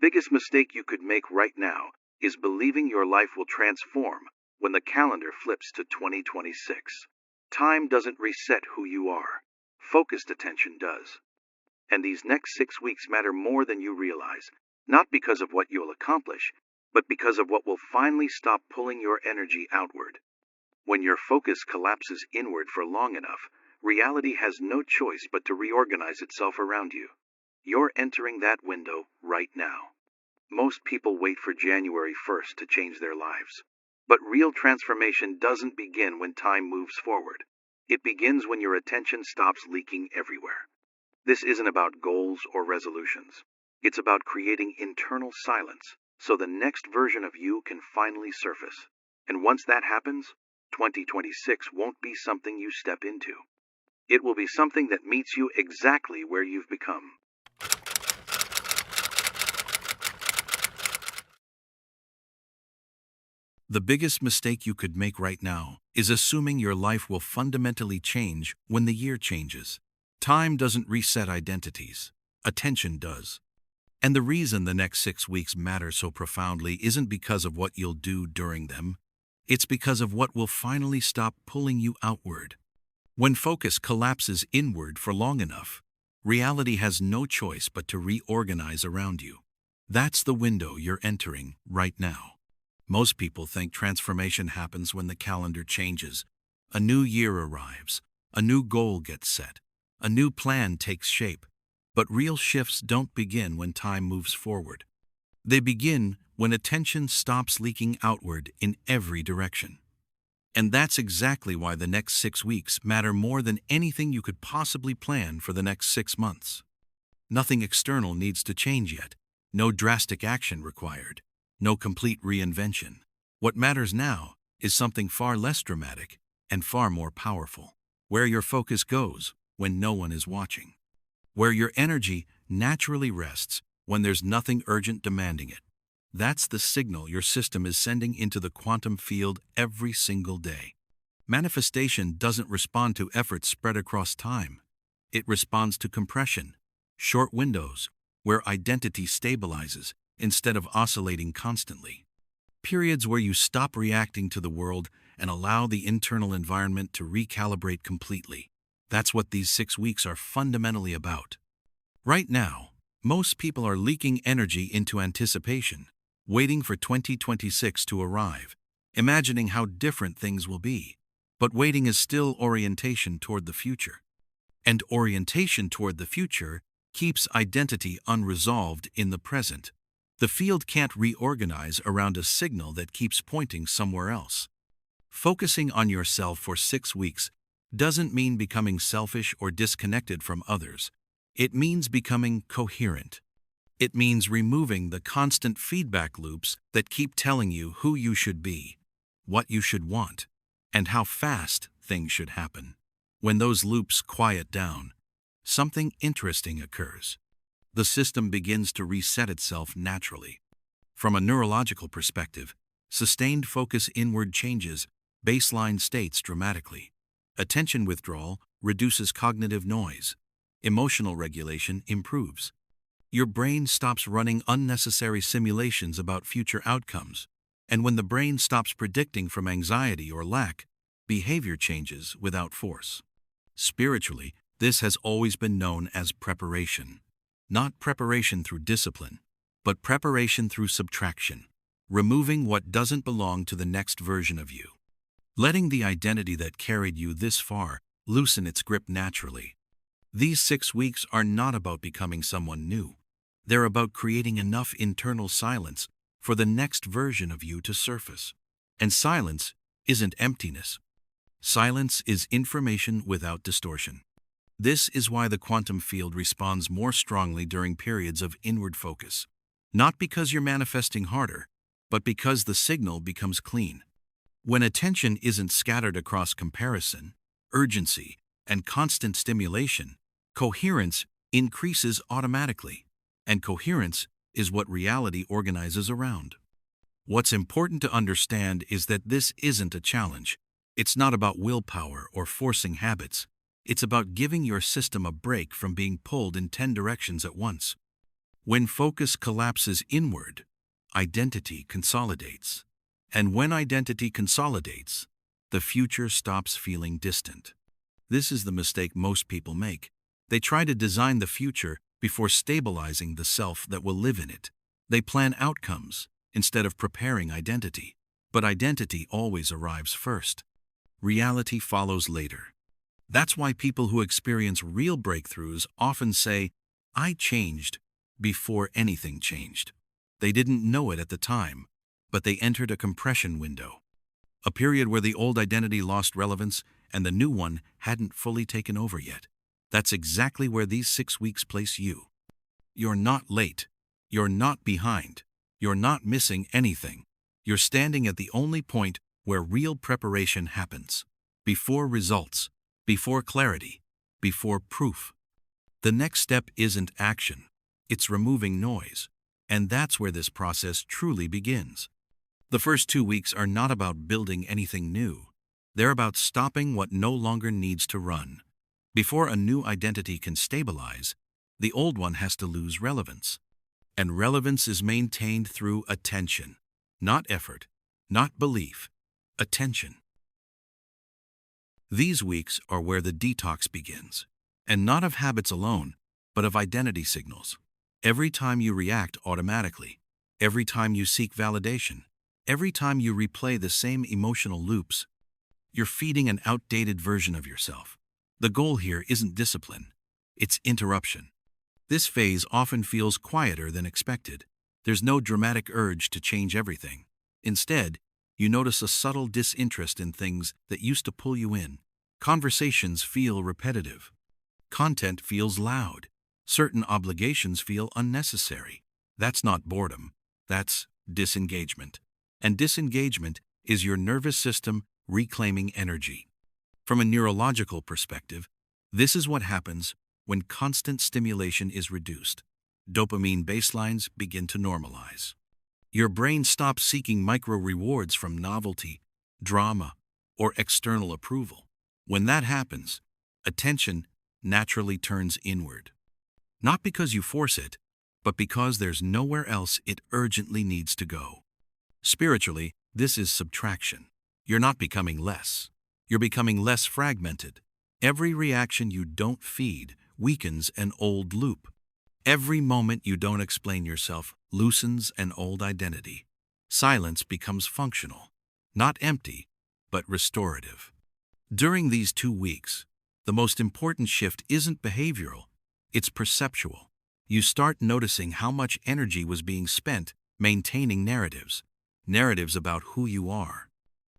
biggest mistake you could make right now is believing your life will transform when the calendar flips to 2026. Time doesn't reset who you are. Focused attention does. And these next 6 weeks matter more than you realize, not because of what you'll accomplish, but because of what will finally stop pulling your energy outward. When your focus collapses inward for long enough, reality has no choice but to reorganize itself around you. You're entering that window right now. Most people wait for January 1st to change their lives. But real transformation doesn't begin when time moves forward. It begins when your attention stops leaking everywhere. This isn't about goals or resolutions. It's about creating internal silence so the next version of you can finally surface. And once that happens, 2026 won't be something you step into. It will be something that meets you exactly where you've become. The biggest mistake you could make right now is assuming your life will fundamentally change when the year changes. Time doesn't reset identities. Attention does. And the reason the next 6 weeks matter so profoundly isn't because of what you'll do during them. It's because of what will finally stop pulling you outward. When focus collapses inward for long enough, reality has no choice but to reorganize around you. That's the window you're entering right now. Most people think transformation happens when the calendar changes. A new year arrives, a new goal gets set, a new plan takes shape. But real shifts don't begin when time moves forward. They begin when attention stops leaking outward in every direction. And that's exactly why the next 6 weeks matter more than anything you could possibly plan for the next 6 months. Nothing external needs to change yet. No drastic action required. No complete reinvention. What matters now is something far less dramatic and far more powerful. Where your focus goes when no one is watching. Where your energy naturally rests when there's nothing urgent demanding it. That's the signal your system is sending into the quantum field every single day. Manifestation doesn't respond to efforts spread across time. It responds to compression, short windows, where identity stabilizes instead of oscillating constantly. Periods where you stop reacting to the world and allow the internal environment to recalibrate completely. That's what these 6 weeks are fundamentally about. Right now, most people are leaking energy into anticipation, waiting for 2026 to arrive, imagining how different things will be. But waiting is still orientation toward the future. And orientation toward the future keeps identity unresolved in the present. The field can't reorganize around a signal that keeps pointing somewhere else. Focusing on yourself for 6 weeks doesn't mean becoming selfish or disconnected from others. It means becoming coherent. It means removing the constant feedback loops that keep telling you who you should be, what you should want, and how fast things should happen. When those loops quiet down, something interesting occurs. The system begins to reset itself naturally. From a neurological perspective, sustained focus inward changes baseline states dramatically. Attention withdrawal reduces cognitive noise. Emotional regulation improves. Your brain stops running unnecessary simulations about future outcomes. And when the brain stops predicting from anxiety or lack, behavior changes without force. Spiritually, this has always been known as preparation. Not preparation through discipline, but preparation through subtraction, removing what doesn't belong to the next version of you. Letting the identity that carried you this far loosen its grip naturally. These 6 weeks are not about becoming someone new. They're about creating enough internal silence for the next version of you to surface. And silence isn't emptiness. Silence is information without distortion. This is why the quantum field responds more strongly during periods of inward focus. Not because you're manifesting harder, but because the signal becomes clean. When attention isn't scattered across comparison, urgency, and constant stimulation, coherence increases automatically. And coherence is what reality organizes around. What's important to understand is that this isn't a challenge. It's not about willpower or forcing habits. It's about giving your system a break from being pulled in 10 directions at once. When focus collapses inward, identity consolidates. And when identity consolidates, the future stops feeling distant. This is the mistake most people make. They try to design the future before stabilizing the self that will live in it. They plan outcomes instead of preparing identity. But identity always arrives first. Reality follows later. That's why people who experience real breakthroughs often say, "I changed before anything changed." They didn't know it at the time, but they entered a compression window. A period where the old identity lost relevance and the new one hadn't fully taken over yet. That's exactly where these 6 weeks place you. You're not late. You're not behind. You're not missing anything. You're standing at the only point where real preparation happens. Before results, before clarity, before proof. The next step isn't action. It's removing noise. And that's where this process truly begins. The first 2 weeks are not about building anything new. They're about stopping what no longer needs to run. Before a new identity can stabilize, the old one has to lose relevance. And relevance is maintained through attention, not effort, not belief, attention. These weeks are where the detox begins, and not of habits alone, but of identity signals. Every time you react automatically, every time you seek validation, every time you replay the same emotional loops, you're feeding an outdated version of yourself. The goal here isn't discipline, it's interruption. This phase often feels quieter than expected. There's no dramatic urge to change everything. Instead, you notice a subtle disinterest in things that used to pull you in. Conversations feel repetitive. Content feels loud. Certain obligations feel unnecessary. That's not boredom. That's disengagement. And disengagement is your nervous system reclaiming energy. From a neurological perspective, this is what happens when constant stimulation is reduced. Dopamine baselines begin to normalize. Your brain stops seeking micro-rewards from novelty, drama, or external approval. When that happens, attention naturally turns inward. Not because you force it, but because there's nowhere else it urgently needs to go. Spiritually, this is subtraction. You're not becoming less. You're becoming less fragmented. Every reaction you don't feed weakens an old loop. Every moment you don't explain yourself loosens an old identity. Silence becomes functional, not empty, but restorative. During these 2 weeks, the most important shift isn't behavioral, it's perceptual. You start noticing how much energy was being spent maintaining narratives about who you are,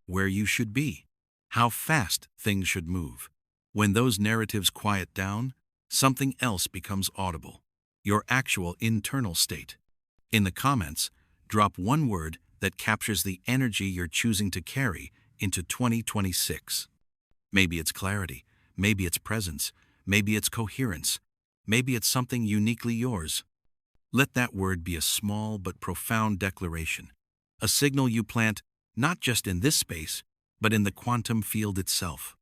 where you should be, how fast things should move. When those narratives quiet down, something else becomes audible, your actual internal state. In the comments, drop one word that captures the energy you're choosing to carry into 2026. Maybe it's clarity, maybe it's presence, maybe it's coherence, maybe it's something uniquely yours. Let that word be a small but profound declaration, a signal you plant not just in this space, but in the quantum field itself.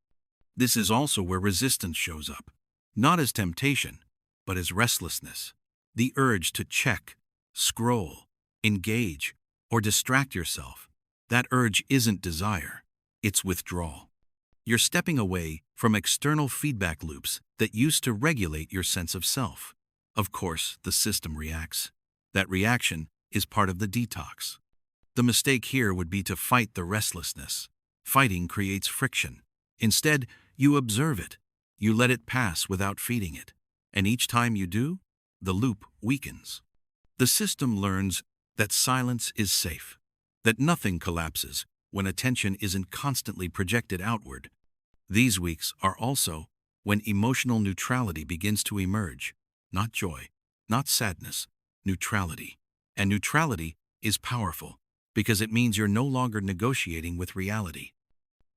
This is also where resistance shows up, not as temptation, but as restlessness. The urge to check, scroll, engage, or distract yourself. That urge isn't desire, it's withdrawal. You're stepping away from external feedback loops that used to regulate your sense of self. Of course, the system reacts. That reaction is part of the detox. The mistake here would be to fight the restlessness. Fighting creates friction. Instead, you observe it. You let it pass without feeding it. And each time you do, the loop weakens. The system learns that silence is safe, that nothing collapses when attention isn't constantly projected outward. These weeks are also when emotional neutrality begins to emerge. Not joy, not sadness, neutrality. And neutrality is powerful because it means you're no longer negotiating with reality.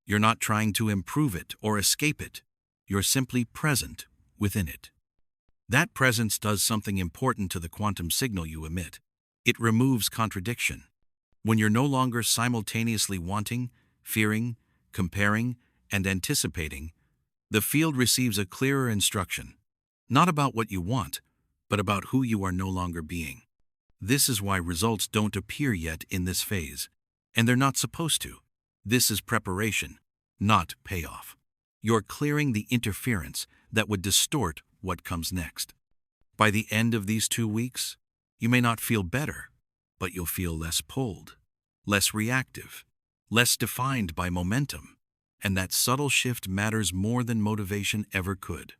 You're not trying to improve it or escape it. You're simply present within it. That presence does something important to the quantum signal you emit. It removes contradiction. When you're no longer simultaneously wanting, fearing, comparing, and anticipating, the field receives a clearer instruction. Not about what you want, but about who you are no longer being. This is why results don't appear yet in this phase, and they're not supposed to. This is preparation, not payoff. You're clearing the interference that would distort what comes next. By the end of these 2 weeks, you may not feel better, but you'll feel less pulled, less reactive, less defined by momentum. And that subtle shift matters more than motivation ever could.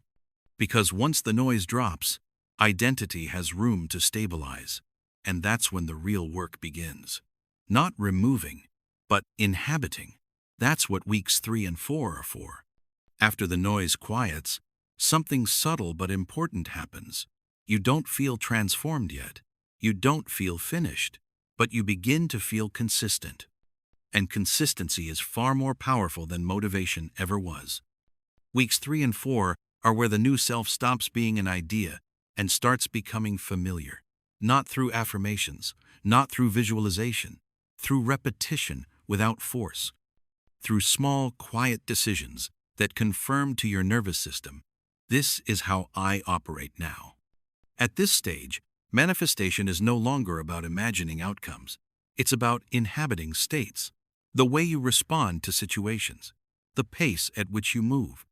Because once the noise drops, identity has room to stabilize. And that's when the real work begins. Not removing, but inhabiting. That's what weeks 3 and 4 are for. After the noise quiets, something subtle but important happens. You don't feel transformed yet. You don't feel finished, but you begin to feel consistent. And consistency is far more powerful than motivation ever was. Weeks 3 and 4 are where the new self stops being an idea and starts becoming familiar. Not through affirmations, not through visualization, through repetition without force. Through small, quiet decisions that confirm to your nervous system, this is how I operate now. At this stage, manifestation is no longer about imagining outcomes. It's about inhabiting states. The way you respond to situations, the pace at which you move,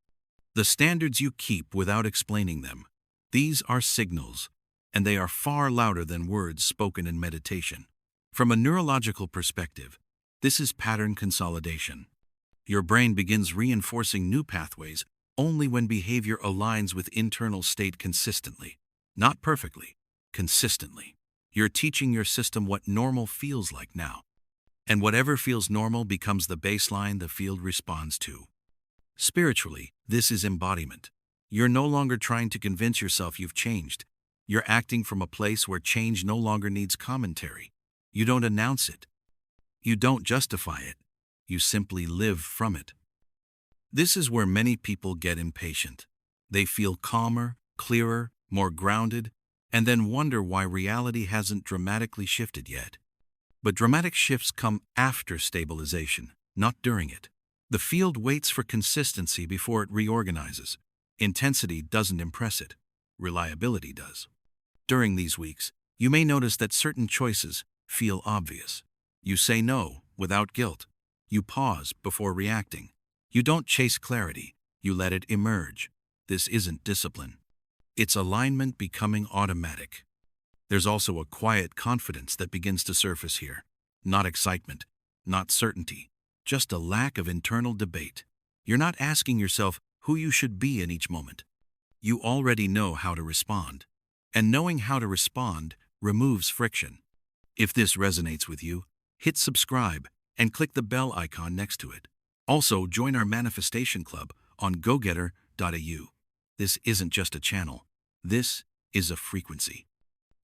the standards you keep without explaining them. These are signals, and they are far louder than words spoken in meditation. From a neurological perspective, this is pattern consolidation. Your brain begins reinforcing new pathways only when behavior aligns with internal state consistently. Not perfectly, consistently. You're teaching your system what normal feels like now. And whatever feels normal becomes the baseline the field responds to. Spiritually, this is embodiment. You're no longer trying to convince yourself you've changed. You're acting from a place where change no longer needs commentary. You don't announce it. You don't justify it. You simply live from it. This is where many people get impatient. They feel calmer, clearer, more grounded, and then wonder why reality hasn't dramatically shifted yet. But dramatic shifts come after stabilization, not during it. The field waits for consistency before it reorganizes. Intensity doesn't impress it. Reliability does. During these weeks, you may notice that certain choices feel obvious. You say no without guilt. You pause before reacting. You don't chase clarity. You let it emerge. This isn't discipline. It's alignment becoming automatic. There's also a quiet confidence that begins to surface here. Not excitement, not certainty, just a lack of internal debate. You're not asking yourself who you should be in each moment. You already know how to respond. And knowing how to respond removes friction. If this resonates with you, hit subscribe and click the bell icon next to it. Also, join our Manifestation Club on gogetter.au. This isn't just a channel. This is a frequency.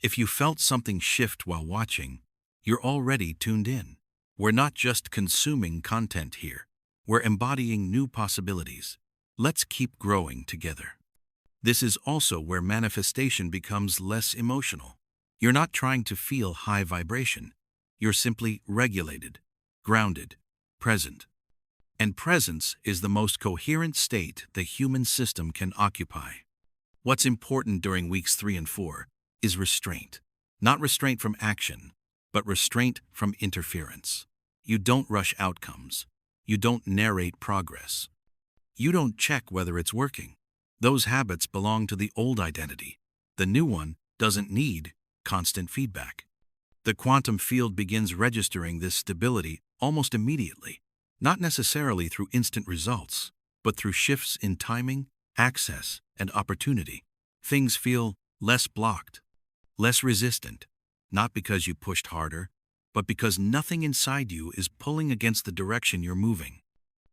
If you felt something shift while watching, you're already tuned in. We're not just consuming content here. We're embodying new possibilities. Let's keep growing together. This is also where manifestation becomes less emotional. You're not trying to feel high vibration. You're simply regulated, grounded, present. And presence is the most coherent state the human system can occupy. What's important during weeks 3 and 4 is restraint. Not restraint from action, but restraint from interference. You don't rush outcomes. You don't narrate progress. You don't check whether it's working. Those habits belong to the old identity. The new one doesn't need constant feedback. The quantum field begins registering this stability almost immediately, not necessarily through instant results, but through shifts in timing, access, and opportunity. Things feel less blocked, less resistant, not because you pushed harder, but because nothing inside you is pulling against the direction you're moving.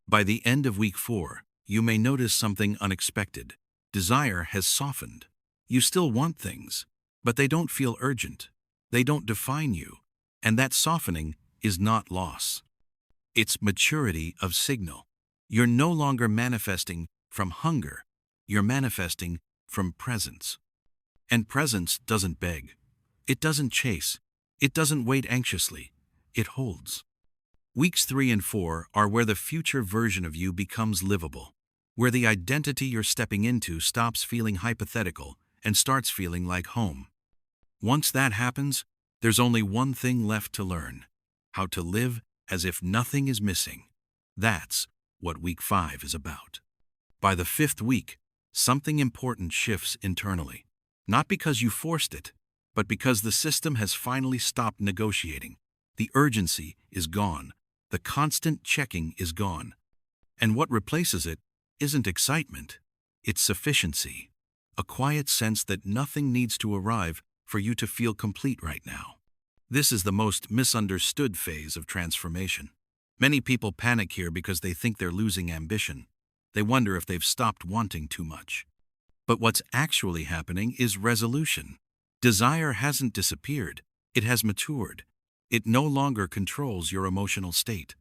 By the end of week 4, you may notice something unexpected. Desire has softened. You still want things, but they don't feel urgent. They don't define you, and that softening is not loss. It's maturity of signal. You're no longer manifesting from hunger. You're manifesting from presence. And presence doesn't beg. It doesn't chase. It doesn't wait anxiously. It holds. Weeks 3 and 4 are where the future version of you becomes livable, where the identity you're stepping into stops feeling hypothetical and starts feeling like home. Once that happens, there's only one thing left to learn: how to live as if nothing is missing. That's what week 5 is about. By the 5th week, something important shifts internally. Not because you forced it, but because the system has finally stopped negotiating. The urgency is gone. The constant checking is gone. And what replaces it isn't excitement, it's sufficiency. A quiet sense that nothing needs to arrive for you to feel complete right now. This is the most misunderstood phase of transformation. Many people panic here because they think they're losing ambition. They wonder if they've stopped wanting too much. But what's actually happening is resolution. Desire hasn't disappeared, it has matured. It no longer controls your emotional state.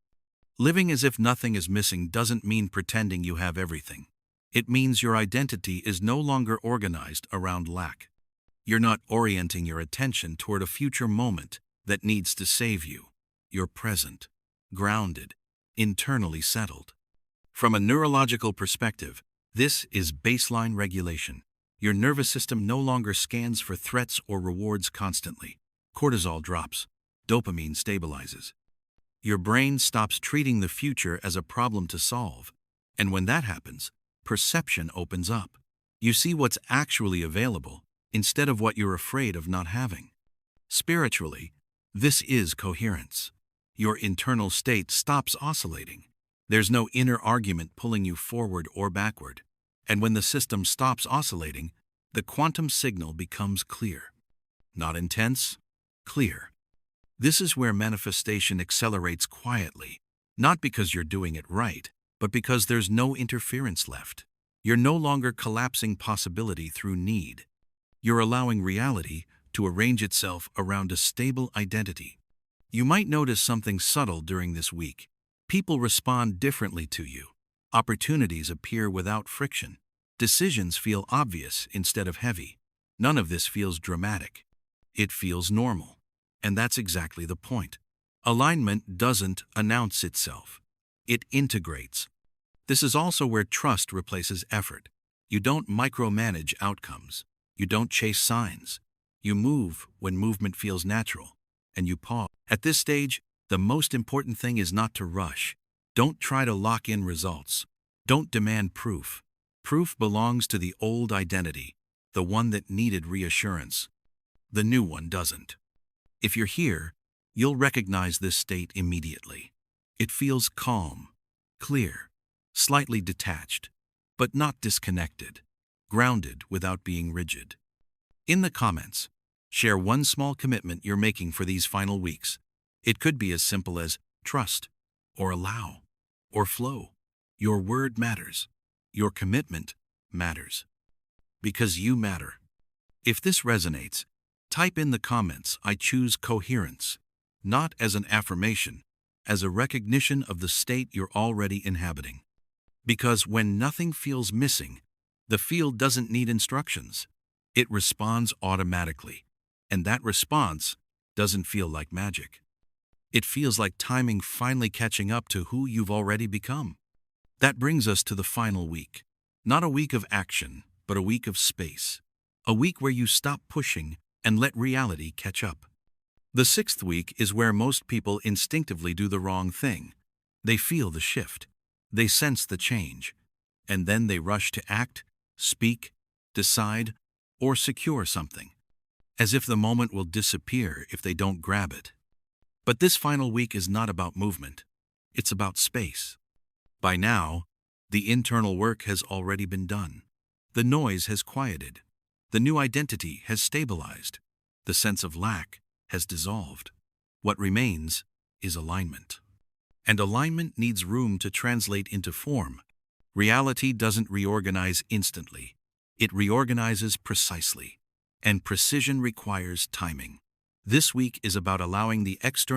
Living as if nothing is missing doesn't mean pretending you have everything. It means your identity is no longer organized around lack. You're not orienting your attention toward a future moment that needs to save you. You're present, grounded, internally settled. From a neurological perspective, this is baseline regulation. Your nervous system no longer scans for threats or rewards constantly. Cortisol drops. Dopamine stabilizes. Your brain stops treating the future as a problem to solve. And when that happens, perception opens up. You see what's actually available instead of what you're afraid of not having. Spiritually, this is coherence. Your internal state stops oscillating. There's no inner argument pulling you forward or backward. And when the system stops oscillating, the quantum signal becomes clear. Not intense, clear. This is where manifestation accelerates quietly, not because you're doing it right, but because there's no interference left. You're no longer collapsing possibility through need. You're allowing reality to arrange itself around a stable identity. You might notice something subtle during this week. People respond differently to you. Opportunities appear without friction. Decisions feel obvious instead of heavy. None of this feels dramatic. It feels normal. And that's exactly the point. Alignment doesn't announce itself. It integrates. This is also where trust replaces effort. You don't micromanage outcomes. You don't chase signs. You move when movement feels natural. And you pause. At this stage, the most important thing is not to rush. Don't try to lock in results. Don't demand proof. Proof belongs to the old identity, the one that needed reassurance. The new one doesn't. If you're here, you'll recognize this state immediately. It feels calm, clear, slightly detached, but not disconnected, grounded without being rigid. In the comments, share one small commitment you're making for these final weeks. It could be as simple as trust, or allow, or flow. Your word matters. Your commitment matters. Because you matter. If this resonates, type in the comments, "I choose coherence," not as an affirmation, as a recognition of the state you're already inhabiting. Because when nothing feels missing, the field doesn't need instructions. It responds automatically. And that response doesn't feel like magic. It feels like timing finally catching up to who you've already become. That brings us to the final week. Not a week of action, but a week of space. A week where you stop pushing and let reality catch up. The 6th week is where most people instinctively do the wrong thing. They feel the shift. They sense the change. And then they rush to act, speak, decide, or secure something. As if the moment will disappear if they don't grab it. But this final week is not about movement. It's about space. By now, the internal work has already been done. The noise has quieted. The new identity has stabilized. The sense of lack has dissolved. What remains is alignment. And alignment needs room to translate into form. Reality doesn't reorganize instantly. It reorganizes precisely. And precision requires timing. This week is about allowing the external